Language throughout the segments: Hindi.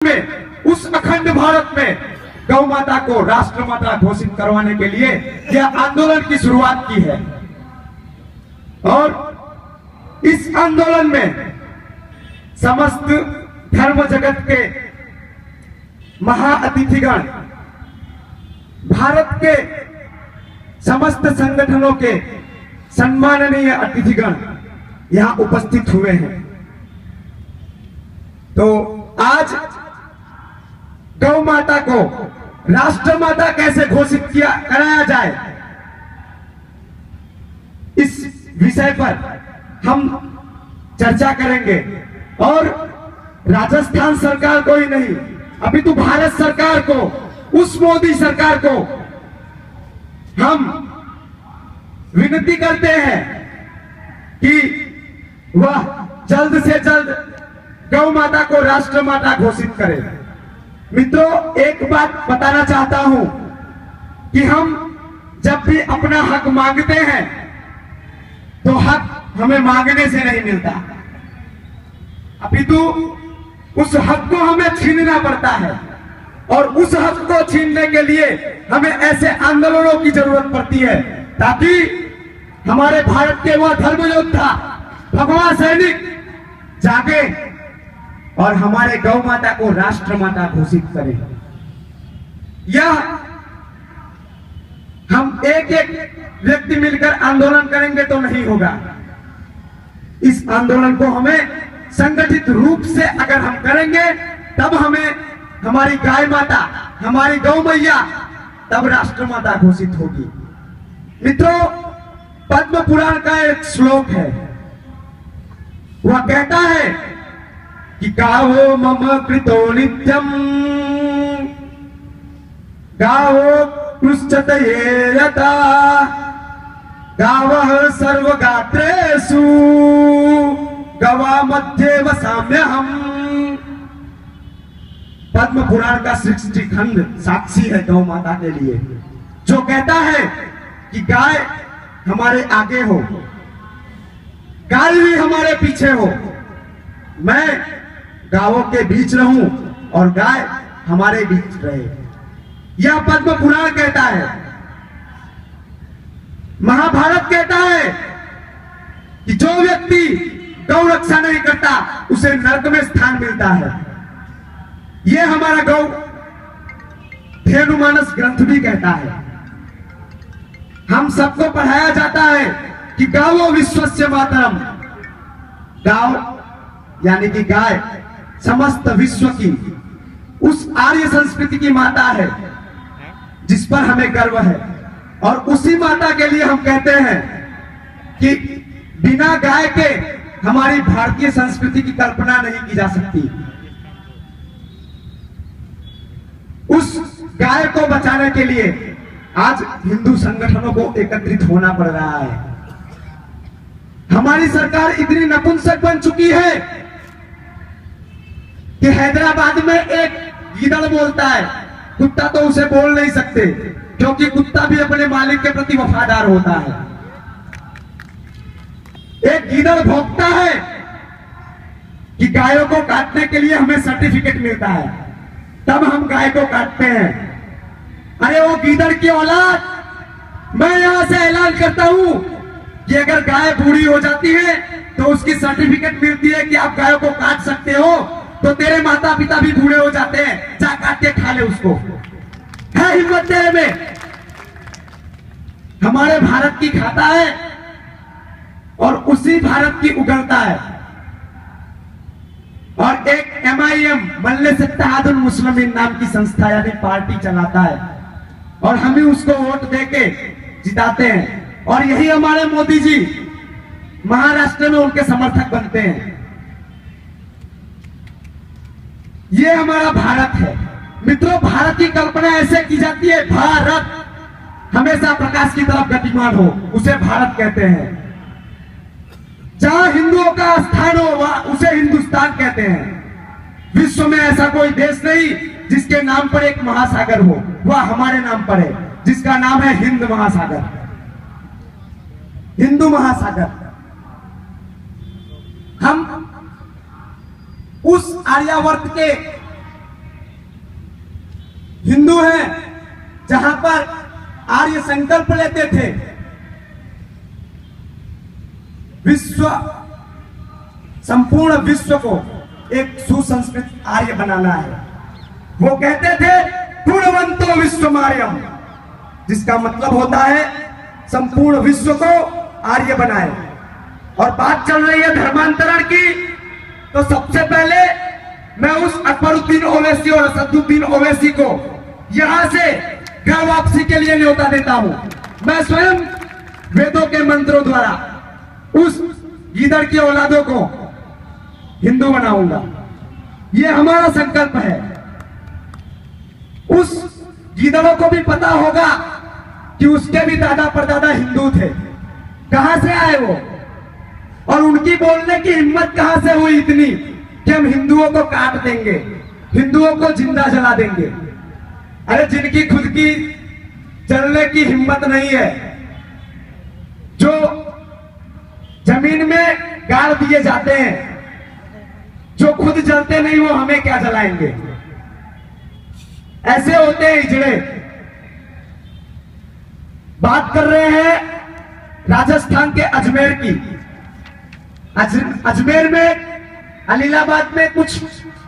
में, उस अखंड भारत में गौ माता को राष्ट्र माता घोषित करवाने के लिए यह आंदोलन की शुरुआत की है। और इस आंदोलन में समस्त धर्म जगत के महाअतिथिगण, भारत के समस्त संगठनों के सम्माननीय अतिथिगण यहां उपस्थित हुए हैं। तो आज गौ माता को राष्ट्र माता कैसे घोषित कराया जाए, इस विषय पर हम चर्चा करेंगे। और राजस्थान सरकार को ही नहीं, अभी तो भारत सरकार को, उस मोदी सरकार को हम विनती करते हैं कि वह जल्द से जल्द गौ माता को राष्ट्र माता घोषित करे। मित्रों, एक बात बताना चाहता हूं कि हम जब भी अपना हक मांगते हैं तो हक हमें मांगने से नहीं मिलता, अपितु उस हक को हमें छीनना पड़ता है। और उस हक को छीनने के लिए हमें ऐसे आंदोलनों की जरूरत पड़ती है ताकि हमारे भारत के वह धर्म योद्धा, भगवा सैनिक जागे और हमारे गौ माता को राष्ट्र माता घोषित करें। यह हम एक एक व्यक्ति मिलकर आंदोलन करेंगे तो नहीं होगा। इस आंदोलन को हमें संगठित रूप से अगर हम करेंगे तब हमें हमारी गाय माता, हमारी गौ मैया तब राष्ट्र माता घोषित होगी। मित्रों, पद्म पुराण का एक श्लोक है, वह कहता है कि गावो मम कृतो नित्यम गावो पृष्ठतये यथा गावः सर्वगात्रेषु गवा मध्ये वसाम्यहम्। पद्म पुराण का 60 खंड साक्षी है गौ माता के लिए, जो कहता है कि गाय हमारे आगे हो, गाय भी हमारे पीछे हो, मैं गांवों के बीच रहूं और गाय हमारे बीच रहे। यह पद्म पुराण कहता है। महाभारत कहता है कि जो व्यक्ति गौ रक्षा नहीं करता उसे नरक में स्थान मिलता है। यह हमारा गौ धेनुमानस ग्रंथ भी कहता है। हम सबको पढ़ाया जाता है कि गावो विश्वस्य मातरम, गाव यानी कि गाय समस्त विश्व की, उस आर्य संस्कृति की माता है जिस पर हमें गर्व है। और उसी माता के लिए हम कहते हैं कि बिना गाय के हमारी भारतीय संस्कृति की कल्पना नहीं की जा सकती। उस गाय को बचाने के लिए आज हिंदू संगठनों को एकत्रित होना पड़ रहा है। हमारी सरकार इतनी नपुंसक बन चुकी है कि हैदराबाद में एक गीदड़ बोलता है, कुत्ता तो उसे बोल नहीं सकते क्योंकि कुत्ता भी अपने मालिक के प्रति वफादार होता है। एक गीदड़ भौंकता है कि गायों को काटने के लिए हमें सर्टिफिकेट मिलता है, तब हम गाय को काटते हैं। अरे वो गीदड़ की औलाद, मैं यहां से ऐलान करता हूं कि अगर गाय बूढ़ी हो जाती है तो उसकी सर्टिफिकेट मिलती है कि आप गायों को काट सकते हो, तो तेरे माता पिता भी बूढ़े हो जाते हैं, जा काट के खा ले उसको। है हिम्मत तेरे में? हमारे भारत की खाता है और उसी भारत की उगलता है। और एक MIM मजलिस इत्तेहादुल मुस्लिमीन नाम की संस्था यानी पार्टी चलाता है और हम ही उसको वोट देके जिताते हैं। और यही हमारे मोदी जी महाराष्ट्र में उनके समर्थक बनते हैं। ये हमारा भारत है। मित्रों, भारत की कल्पना ऐसे की जाती है, भारत हमेशा प्रकाश की तरफ गतिमान हो, उसे भारत कहते हैं। जहां हिंदुओं का स्थान हो वहां उसे हिंदुस्तान कहते हैं। विश्व में ऐसा कोई देश नहीं जिसके नाम पर एक महासागर हो, वह हमारे नाम पर है, जिसका नाम है हिंद महासागर, हिंदू महासागर। हम उस आर्यावर्त के हिंदू हैं जहां पर आर्य संकल्प लेते थे विश्व, संपूर्ण विश्व को एक सुसंस्कृत आर्य बनाना है। वो कहते थे गुणवंतो विश्व मार्यम, जिसका मतलब होता है संपूर्ण विश्व को आर्य बनाए। और बात चल रही है धर्मांतरण की, तो सबसे पहले मैं उस अकबरुद्दीन ओवैसी और असदुद्दीन ओवैसी को यहां से घर वापसी के लिए न्योता देता हूं। मैं स्वयं वेदों के मंत्रों द्वारा उस गीदड़ की औलादों को हिंदू बनाऊंगा। यह हमारा संकल्प है। उस गीदड़ों को भी पता होगा कि उसके भी दादा परदादा हिंदू थे। कहां से आए वो, और उनकी बोलने की हिम्मत कहां से हुई इतनी कि हम हिंदुओं को काट देंगे, हिंदुओं को जिंदा जला देंगे। अरे जिनकी खुद की जलने की हिम्मत नहीं है, जो जमीन में गाड़ दिए जाते हैं, जो खुद जलते नहीं, वो हमें क्या जलाएंगे। ऐसे होते हैं इजड़े। बात कर रहे हैं राजस्थान के अजमेर की। अजमेर में, अलीलाबाद में कुछ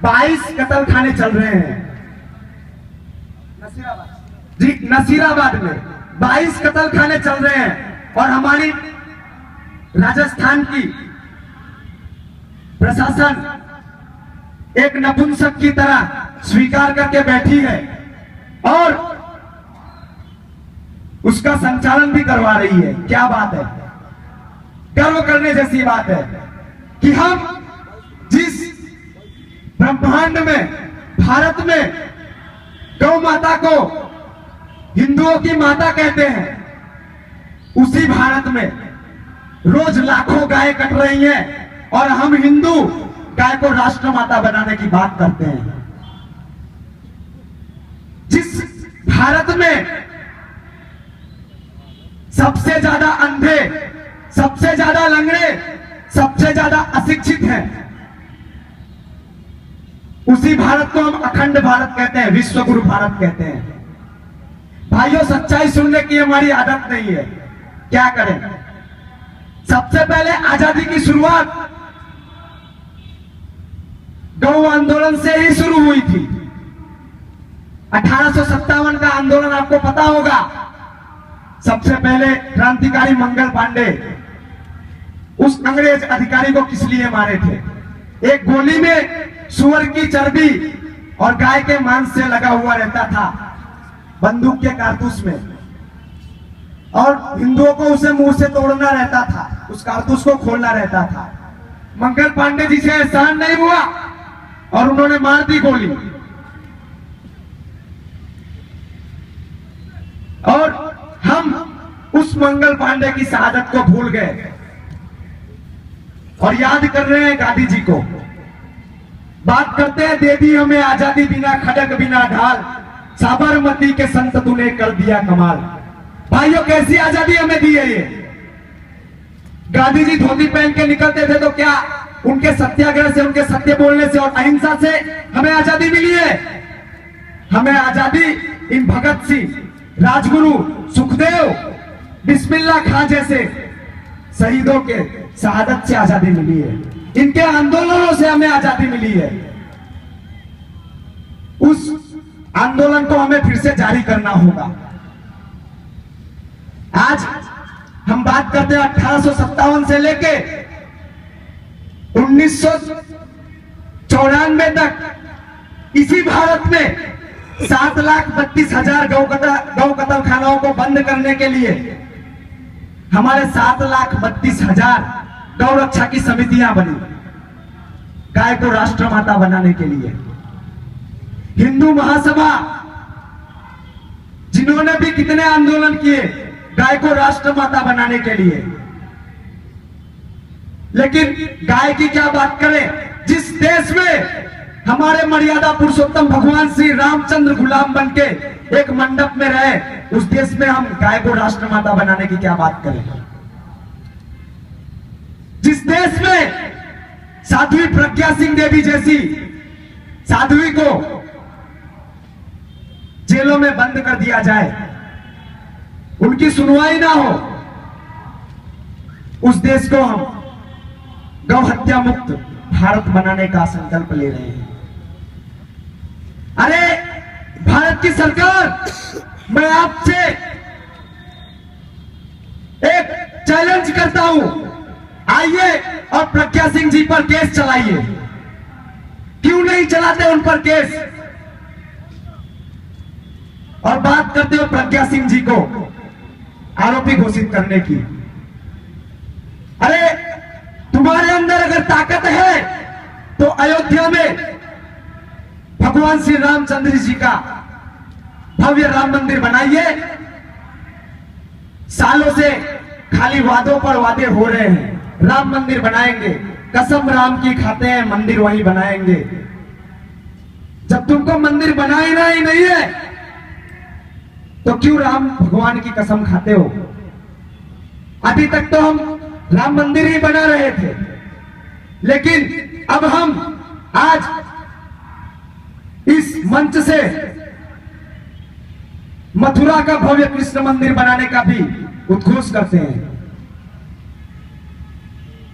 22 कत्ल खाने चल रहे हैं। जी, नसीराबाद में 22 कत्ल खाने चल रहे हैं। और हमारी राजस्थान की प्रशासन एक नपुंसक की तरह स्वीकार करके बैठी है और उसका संचालन भी करवा रही है। क्या बात है, गर्व करने जैसी बात है कि हम जिस ब्रह्मांड में, भारत में गौ माता को हिंदुओं की माता कहते हैं, उसी भारत में रोज लाखों गाय कट रही हैं और हम हिंदू गाय को राष्ट्र माता बनाने की बात करते हैं। जिस भारत में सबसे ज्यादा अंधे, सबसे ज्यादा लंगड़े, सबसे ज्यादा अशिक्षित हैं, उसी भारत को हम अखंड भारत कहते हैं, विश्व गुरु भारत कहते हैं। भाइयों, सच्चाई सुनने की हमारी आदत नहीं है, क्या करें। सबसे पहले आजादी की शुरुआत गौ आंदोलन से ही शुरू हुई थी। 1857 का आंदोलन आपको पता होगा। सबसे पहले क्रांतिकारी मंगल पांडे उस अंग्रेज अधिकारी को किस लिए मारे थे? एक गोली में सुअर की चर्बी और गाय के मांस से लगा हुआ रहता था बंदूक के कारतूस में, और हिंदुओं को उसे मुंह से तोड़ना रहता था, उस कारतूस को खोलना रहता था। मंगल पांडे जी से एहसान नहीं हुआ और उन्होंने मार दी गोली। और हम उस मंगल पांडे की शहादत को भूल गए और याद कर रहे हैं गांधी जी को। बात करते हैं, दे दी हमें आजादी बिना खड़क बिना ढाल, साबरमती के संत तूने कर दिया कमाल। भाइयों, कैसी आजादी हमें दी है ये? गांधी जी धोती पहन के निकलते थे तो क्या उनके सत्याग्रह से, उनके सत्य बोलने से और अहिंसा से हमें आजादी मिली है? हमें आजादी इन भगत सिंह, राजगुरु, सुखदेव, बिस्मिल्लाह खां जैसे शहीदों के शहादत से आजादी मिली है। इनके आंदोलनों से हमें आजादी मिली है। उस आंदोलन को हमें फिर से जारी करना होगा। आज हम बात करते हैं 1857 से लेके 1994 तक इसी भारत में 7,32,000 गौ कत्ल खानाओं को बंद करने के लिए हमारे 7,32,000 गौ रक्षा की समितियां बनी, गाय को राष्ट्रमाता बनाने के लिए। हिंदू महासभा, जिन्होंने भी कितने आंदोलन किए गाय को राष्ट्रमाता बनाने के लिए, लेकिन गाय की क्या बात करें। जिस देश में हमारे मर्यादा पुरुषोत्तम भगवान श्री रामचंद्र गुलाम बनके एक मंडप में रहे, उस देश में हम गाय को राष्ट्रमाता बनाने की क्या बात करें। जिस देश में साध्वी प्रज्ञा सिंह देवी जैसी साध्वी को जेलों में बंद कर दिया जाए, उनकी सुनवाई ना हो, उस देश को हम गौ हत्या मुक्त भारत बनाने का संकल्प ले रहे हैं। अरे भारत की सरकार, मैं आपसे एक चैलेंज करता हूं, आइए और प्रज्ञा सिंह जी पर केस चलाइए। क्यों नहीं चलाते उन पर केस? और बात करते हो प्रज्ञा सिंह जी को आरोपी घोषित करने की। अरे तुम्हारे अंदर अगर ताकत है तो अयोध्या में भगवान श्री रामचंद्र जी का भव्य राम मंदिर बनाइए। सालों से खाली वादों पर वादे हो रहे हैं, राम मंदिर बनाएंगे, कसम राम की खाते हैं, मंदिर वहीं बनाएंगे। जब तुमको मंदिर बनाना ही नहीं है तो क्यों राम भगवान की कसम खाते हो? अभी तक तो हम राम मंदिर ही बना रहे थे, लेकिन अब हम आज इस मंच से मथुरा का भव्य कृष्ण मंदिर बनाने का भी उद्घोष करते हैं।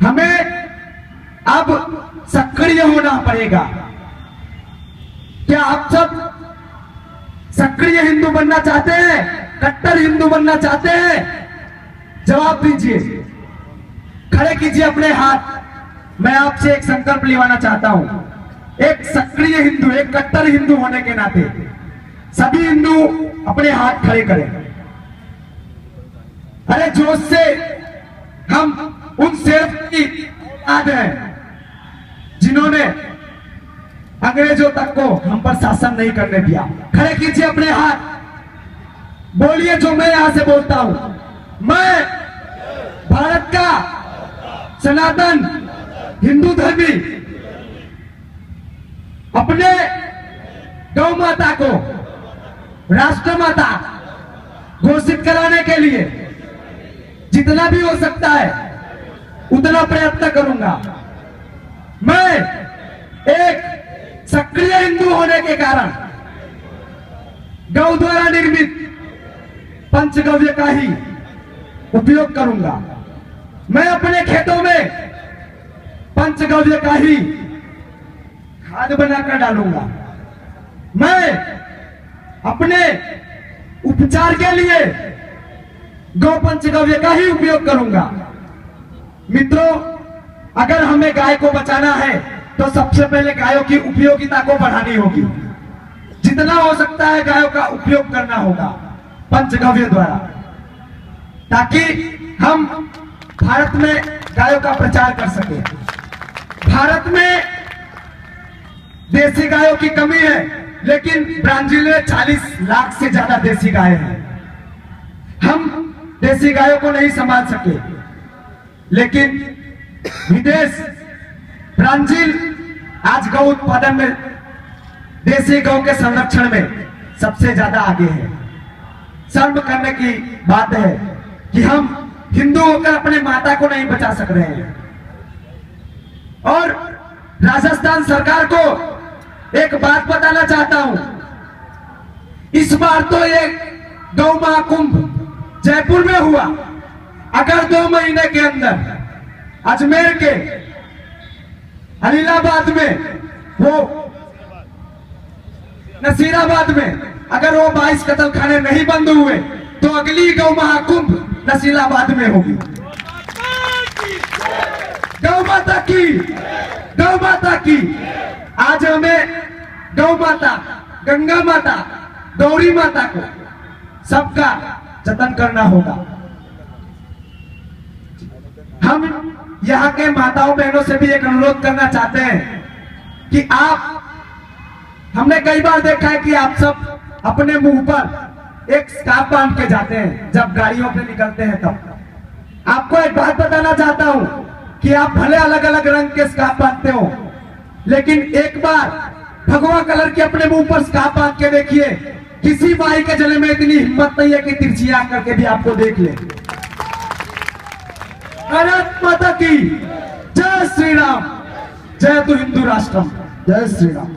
हमें अब सक्रिय होना पड़ेगा। क्या आप सब सक्रिय हिंदू बनना चाहते हैं? कट्टर हिंदू बनना चाहते हैं? जवाब दीजिए, खड़े कीजिए अपने हाथ। मैं आपसे एक संकल्प लेवाना चाहता हूं, एक सक्रिय हिंदू, एक कट्टर हिंदू होने के नाते सभी हिंदू अपने हाथ खड़े करें। अरे जोश से हम उन शेर की औलाद हैं जिन्होंने अंग्रेजों तक को हम पर शासन नहीं करने दिया। खड़े कीजिए अपने हाथ, बोलिए जो मैं यहां से बोलता हूं, मैं भारत का सनातन हिंदू धर्मी अपने गौ माता को राष्ट्र माता घोषित कराने के लिए जितना भी हो सकता है उतना प्रयत्न करूंगा। मैं एक सक्रिय हिंदू होने के कारण गौ द्वारा निर्मित पंचगव्य का ही उपयोग करूंगा। मैं अपने खेतों में पंचगव्य का ही खाद बनाकर डालूंगा। मैं अपने उपचार के लिए गौ पंचगव्य का ही उपयोग करूंगा। मित्रों, अगर हमें गाय को बचाना है तो सबसे पहले गायों की उपयोगिता को बढ़ानी होगी। जितना हो सकता है गायों का उपयोग करना होगा पंचगव्य द्वारा, ताकि हम भारत में गायों का प्रचार कर सके। भारत में देसी गायों की कमी है, लेकिन ब्राजील में 40 लाख से ज्यादा देसी गाय हैं। हम देसी गायों को नहीं संभाल सके, लेकिन विदेश ब्राजील आज गौ उत्पादन में, देसी गौ के संरक्षण में सबसे ज्यादा आगे है। शर्म करने की बात है कि हम हिंदू होकर अपने माता को नहीं बचा सक रहे हैं। और राजस्थान सरकार को एक बात बताना चाहता हूं, इस बार तो ये गौ महाकुंभ जयपुर में हुआ। अगर 2 महीने के अंदर अजमेर के अलीलाबाद में, वो नसीराबाद में अगर वो 22 कत्ल खाने नहीं बंद हुए तो अगली गौ महाकुंभ नसीराबाद में होगी। गौ माता की, गौ माता की। आज हमें गौ माता, गंगा माता, गौरी माता को सबका जतन करना होगा। हम यहाँ के माताओं बहनों से भी एक अनुरोध करना चाहते हैं कि आप, हमने कई बार देखा है कि आप सब अपने मुंह पर एक स्कार्फ बांध के जाते हैं जब गाड़ियों पे निकलते हैं। तब आपको एक बात बताना चाहता हूं कि आप भले अलग अलग रंग के स्कार्फ बांधते हो, लेकिन एक बार भगवा कलर के अपने मुंह पर स्कार्फ बांध के देखिए। किसी माई के जले में इतनी हिम्मत नहीं है कि तिरछी आंख करके भी आपको देख ले। भारत माता की जय श्री राम, जय तु हिंदू राष्ट्रम, जय श्री राम।